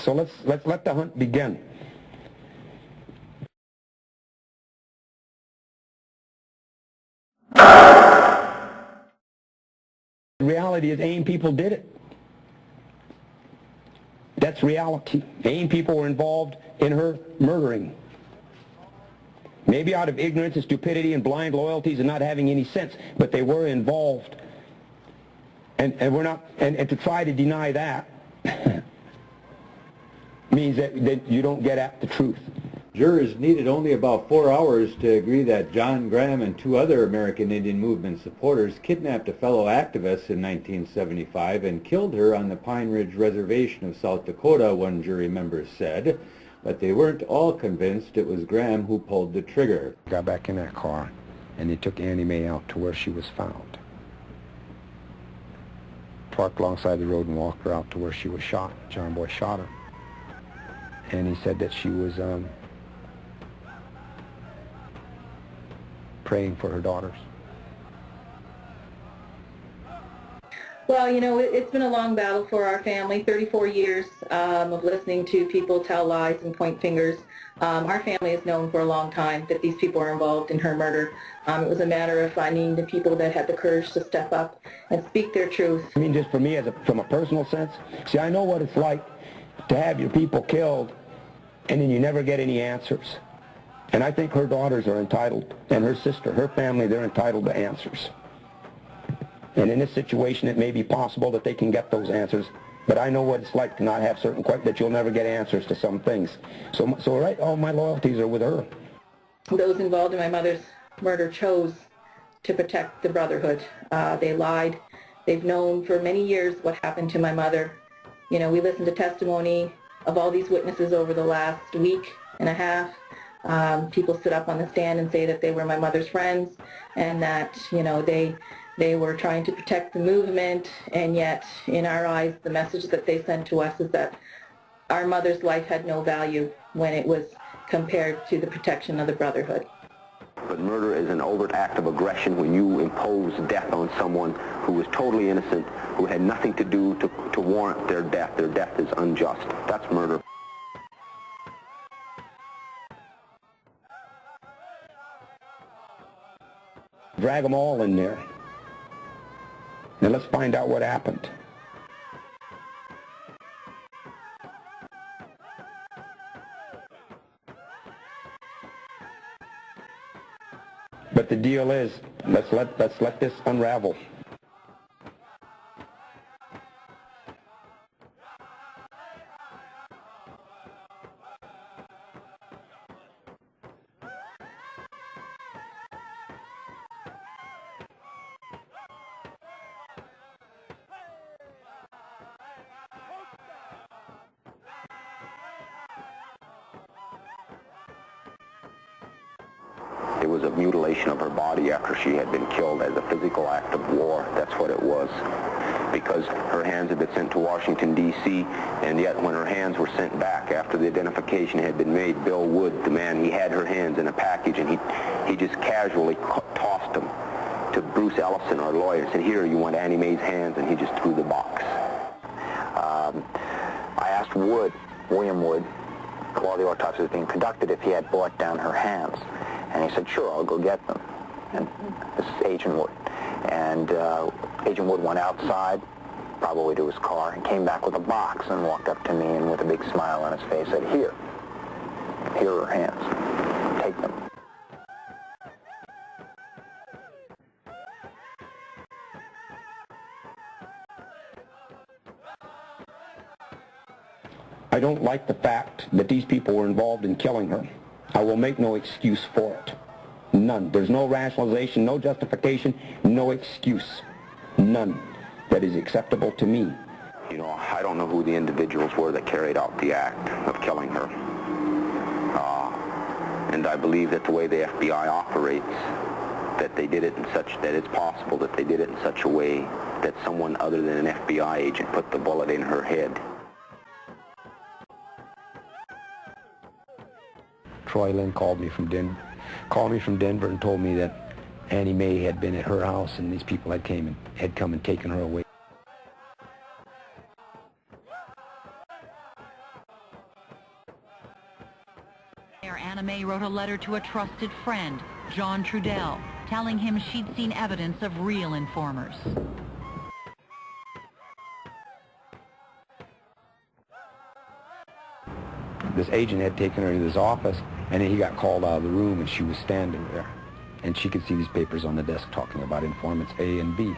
So let's let the hunt begin. The reality is A.I.M people did it. That's reality. A.I.M people were involved in her murdering. Maybe out of ignorance and stupidity and blind loyalties and not having any sense, but they were involved. And we're not, and to try to deny that means that you don't get at the truth. Jurors needed only about 4 hours to agree that John Graham and 2 other American Indian Movement supporters kidnapped a fellow activist in 1975 and killed her on the Pine Ridge Reservation of South Dakota, one jury member said. But they weren't all convinced it was Graham who pulled the trigger. Got back in that car, and they took Annie Mae out to where she was found. Parked alongside the road and walked her out to where she was shot. John Boy shot her. And he said that she was praying for her daughters. Well, you know, it's been a long battle for our family, 34 years of listening to people tell lies and point fingers. Our family has known for a long time that these people are involved in her murder. It was a matter of finding the people that had the courage to step up and speak their truth. I mean, just for me, from a personal sense, see, I know what it's like to have your people killed and then you never get any answers. And I think her daughters are entitled, and her sister, her family, they're entitled to answers. And in this situation, it may be possible that they can get those answers, but I know what it's like to not have certain questions, that you'll never get answers to some things. So right, all my loyalties are with her. Those involved in my mother's murder chose to protect the Brotherhood. They lied. They've known for many years what happened to my mother. You know, we listened to testimony of all these witnesses over the last week and a half. People stood up on the stand and say that they were my mother's friends and that, you know, they were trying to protect the movement, and yet, in our eyes, the message that they sent to us is that our mother's life had no value when it was compared to the protection of the Brotherhood. But murder is an overt act of aggression when you impose death on someone who was totally innocent, who had nothing to do to warrant their death. Their death is unjust. That's murder. Drag them all in there. And let's find out what happened. But the deal is, let's let this unravel. It was a mutilation of her body after she had been killed as a physical act of war. That's what it was. Because her hands had been sent to Washington, D.C., and yet when her hands were sent back after the identification had been made, Bill Wood, the man, he had her hands in a package, and he just casually tossed them to Bruce Ellison, our lawyer, and said, "Here, you want Annie Mae's hands?" And he just threw the box. I asked Wood, William Wood, while the autopsy was being conducted, if he had brought down her hands. And he said, "Sure, I'll go get them." And this is Agent Wood. And Agent Wood went outside, probably to his car, and came back with a box and walked up to me and with a big smile on his face said, here are her hands. Take them." I don't like the fact that these people were involved in killing her. I will make no excuse for it. None. There's no rationalization, no justification, no excuse. None that is acceptable to me. You know, I don't know who the individuals were that carried out the act of killing her. And I believe that the way the FBI operates, that they did it in such, that it's possible that they did it in such a way that someone other than an FBI agent put the bullet in her head. Troy Lynn called me from Denver and told me that Annie Mae had been at her house and these people had come and taken her away. there, Anna Mae wrote a letter to a trusted friend, John Trudell, telling him she'd seen evidence of real informers. This agent had taken her to his office, and then he got called out of the room, and she was standing there. And she could see these papers on the desk talking about informants A and B.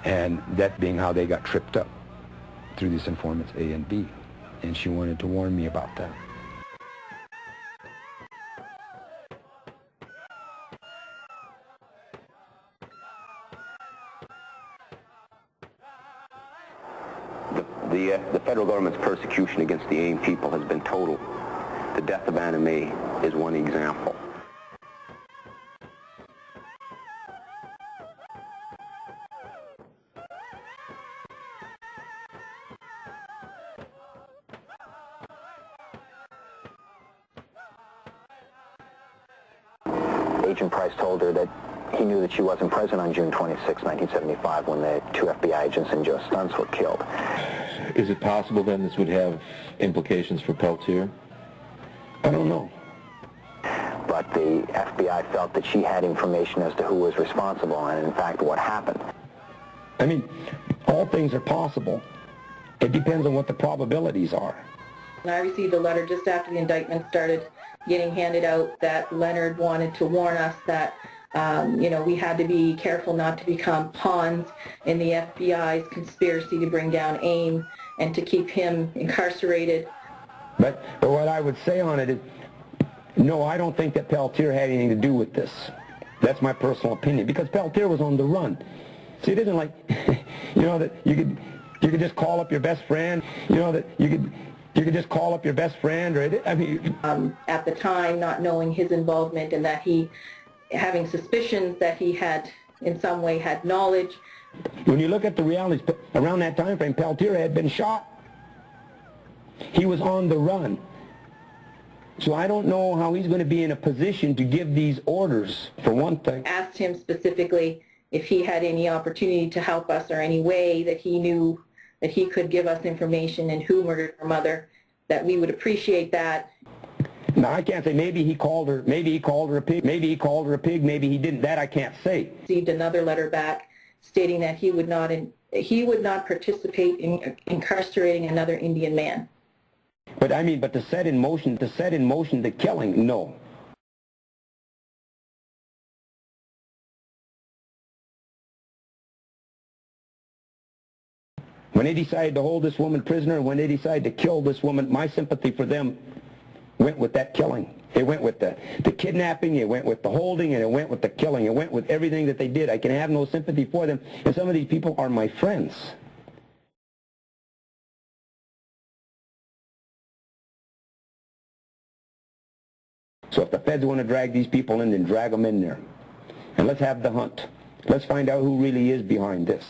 And that being how they got tripped up through these informants A and B. And she wanted to warn me about that. The federal government's persecution against the A.I.M people has been total. The death of Anna Mae is one example. Agent Price told her that he knew that she wasn't present on June 26, 1975, when the two FBI agents and Joe Stunts were killed. Is it possible then this would have implications for Peltier? I don't know. But the FBI felt that she had information as to who was responsible and, in fact, what happened. I mean, all things are possible. It depends on what the probabilities are. And I received a letter just after the indictment started getting handed out that Leonard wanted to warn us that, we had to be careful not to become pawns in the FBI's conspiracy to bring down A.I.M and to keep him incarcerated. But what I would say on it is, no, I don't think that Peltier had anything to do with this. That's my personal opinion, because Peltier was on the run. See, it isn't like, that you could just call up your best friend, that you could just call up your best friend, or at the time, not knowing his involvement and that having suspicions that he had, in some way, had knowledge. When you look at the realities, around that time frame, Peltier had been shot. He was on the run. So I don't know how he's going to be in a position to give these orders, for one thing. Asked him specifically if he had any opportunity to help us or any way that he knew that he could give us information and who murdered her mother, that we would appreciate that. Now, I can't say maybe he called her a pig, maybe he called her a pig, maybe he didn't. That I can't say. Received another letter back stating that he would not participate in incarcerating another Indian man. But to set in motion the killing, no. When they decided to hold this woman prisoner, when they decided to kill this woman, my sympathy for them went with that killing. It went with the kidnapping, it went with the holding, and it went with the killing. It went with everything that they did. I can have no sympathy for them, and some of these people are my friends. So if the feds want to drag these people in, then drag them in there. And let's have the hunt. Let's find out who really is behind this.